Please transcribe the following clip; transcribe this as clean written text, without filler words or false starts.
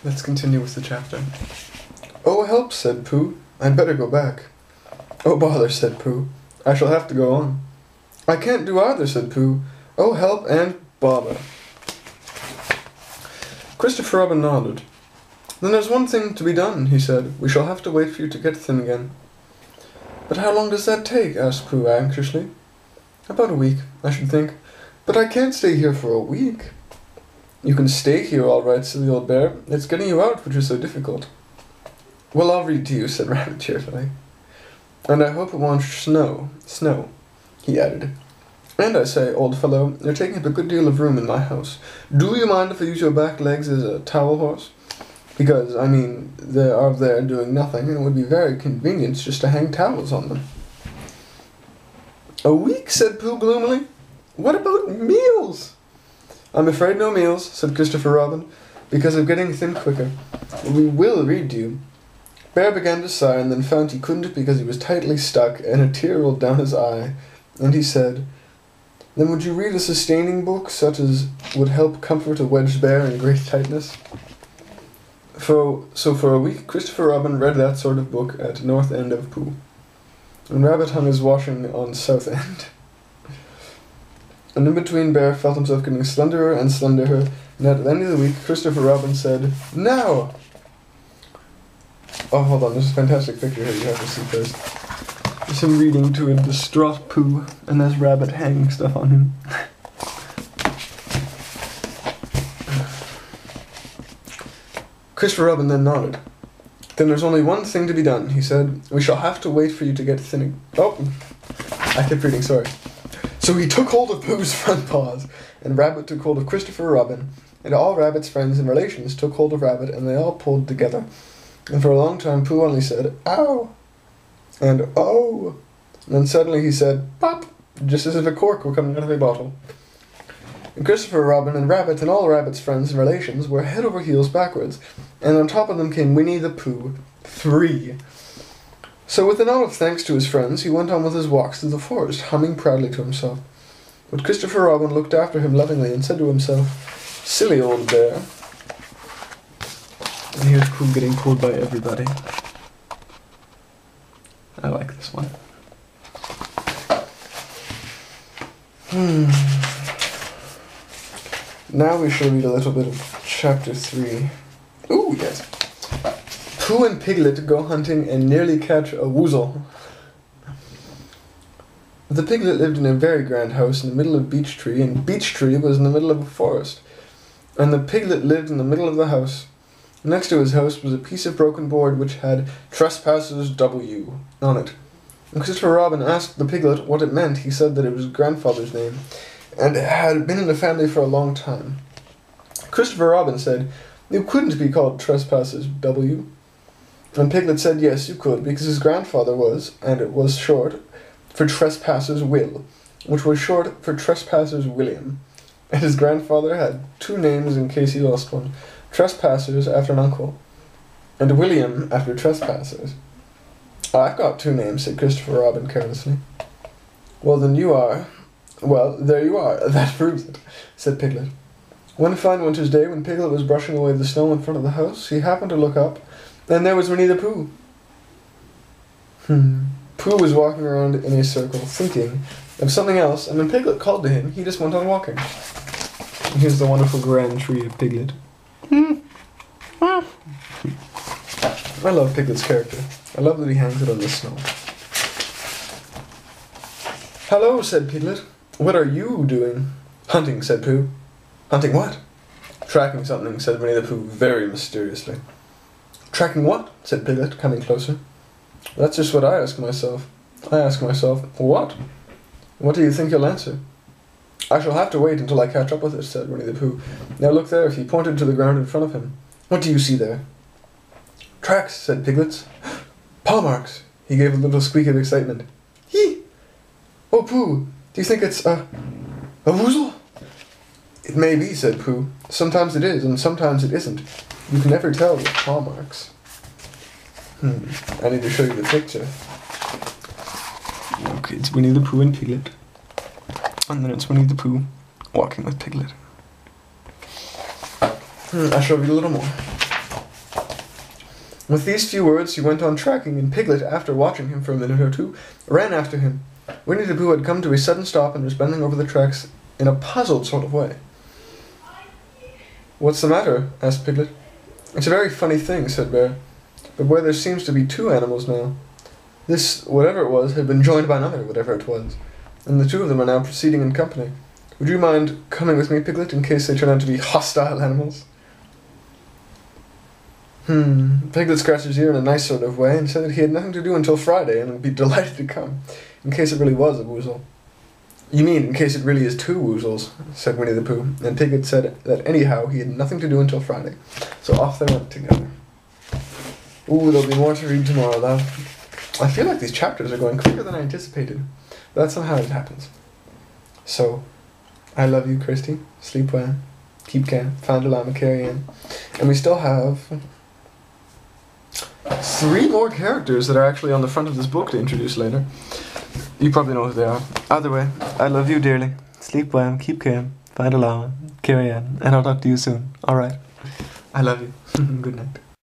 Let's continue with the chapter. "Oh, help," said Pooh. "I'd better go back." "Oh, bother," said Pooh. "I shall have to go on." "I can't do either," said Pooh. "Oh, help and bother." Christopher Robin nodded. "Then there's one thing to be done," he said. "We shall have to wait for you to get thin again." "But how long does that take?" asked Pooh anxiously. "About a week, I should think. But I can't stay here for a week." "You can stay here all right," said the old bear. "It's getting you out which is so difficult." "Well, I'll read to you," said Rabbit cheerfully. "And I hope it won't snow, he added. "And I say, old fellow, you're taking up a good deal of room in my house. Do you mind if I use your back legs as a towel horse? Because, I mean, they are there doing nothing, and it would be very convenient just to hang towels on them." "A week?" said Pooh gloomily. "What about meals?" "I'm afraid no meals," said Christopher Robin, "because of getting thin quicker. We will read to you." Bear began to sigh, and then found he couldn't because he was tightly stuck, and a tear rolled down his eye, and he said, "Then would you read a sustaining book, such as would help comfort a wedged bear in great tightness?" So for a week, Christopher Robin read that sort of book at North End of Pooh, and Rabbit hung his washing on South End. And in between, Bear felt himself getting slenderer and slenderer, and at the end of the week, Christopher Robin said, "Now!" Oh, hold on, there's a fantastic picture here you have to see first. There's him reading to a distraught Pooh, and there's Rabbit hanging stuff on him. Christopher Robin then nodded. "Then there's only one thing to be done," he said. "We shall have to wait for you to get thin." Oh, I kept reading, sorry. So he took hold of Pooh's front paws, and Rabbit took hold of Christopher Robin, and all Rabbit's friends and relations took hold of Rabbit, and they all pulled together. And for a long time Pooh only said, "Ow!" and "Oh!" And then suddenly he said, "Pop!" just as if a cork were coming out of a bottle. And Christopher Robin and Rabbit and all Rabbit's friends and relations were head over heels backwards, and on top of them came Winnie the Pooh, 3. So with a nod of thanks to his friends, he went on with his walks through the forest, humming proudly to himself. But Christopher Robin looked after him lovingly and said to himself, "Silly old bear." And here's Pooh getting pulled by everybody. I like this one. Now we shall read a little bit of chapter 3. Ooh, yes. Pooh and Piglet go hunting and nearly catch a woozle. The Piglet lived in a very grand house in the middle of Beech Tree, and Beech Tree was in the middle of a forest. And the Piglet lived in the middle of the house. Next to his house was a piece of broken board which had "Trespassers W" on it. When Christopher Robin asked the Piglet what it meant, he said that it was his grandfather's name, and had been in the family for a long time. Christopher Robin said, "You couldn't be called Trespassers W." And Piglet said yes, you could, because his grandfather was, and it was short, for Trespassers Will, which was short for Trespassers William. And his grandfather had 2 names in case he lost one, Trespassers after an uncle, and William after Trespassers. "I've got 2 names," said Christopher Robin carelessly. "Well, then you are... Well, there you are, that proves it," said Piglet. One fine winter's day, when Piglet was brushing away the snow in front of the house, he happened to look up, and there was Winnie the Pooh. Pooh was walking around in a circle, thinking of something else, and when Piglet called to him, he just went on walking. And here's the wonderful grand tree of Piglet. I love Piglet's character. I love that he hangs it on the snow. "Hello," said Piglet. "What are you doing?" "Hunting," said Pooh. "Hunting what?" "Tracking something," said Winnie the Pooh very mysteriously. "Tracking what?" said Piglet, coming closer. "That's just what I ask myself. I ask myself, what? What do you think you'll answer?" "I shall have to wait until I catch up with it," said Winnie the Pooh. "Now look there," he pointed to the ground in front of him. "What do you see there?" "Tracks," said Piglet. "Paw marks." He gave a little squeak of excitement. "Hee! Oh, Pooh, do you think it's a woozle?" "It may be," said Pooh. "Sometimes it is, and sometimes it isn't. You can never tell with paw marks." I need to show you the picture. Okay, it's Winnie the Pooh and Piglet. And then it's Winnie the Pooh walking with Piglet. I shall read a little more. With these few words, he went on tracking, and Piglet, after watching him for a minute or two, ran after him. Winnie the Pooh had come to a sudden stop and was bending over the tracks in a puzzled sort of way. "What's the matter?" asked Piglet. "It's a very funny thing," said Bear, "but where there seems to be two animals now. This, whatever it was, had been joined by another, whatever it was, and the two of them are now proceeding in company. Would you mind coming with me, Piglet, in case they turn out to be hostile animals?" Piglet scratched his ear in a nice sort of way and said that he had nothing to do until Friday and would be delighted to come, in case it really was a woozle. "You mean in case it really is two woozles," said Winnie the Pooh, and Piglet said that anyhow he had nothing to do until Friday. So off they went together. Ooh, there'll be more to read tomorrow, though. I feel like these chapters are going quicker than I anticipated. But that's not how it happens. So, I love you, Christy. Sleep well. Keep calm. Fandalama, carry in. And we still have 3 more characters that are actually on the front of this book to introduce later. You probably know who they are. Either way, I love you dearly. Sleep well, keep calm, find a llama, carry on, and I'll talk to you soon. Alright. I love you. Good night.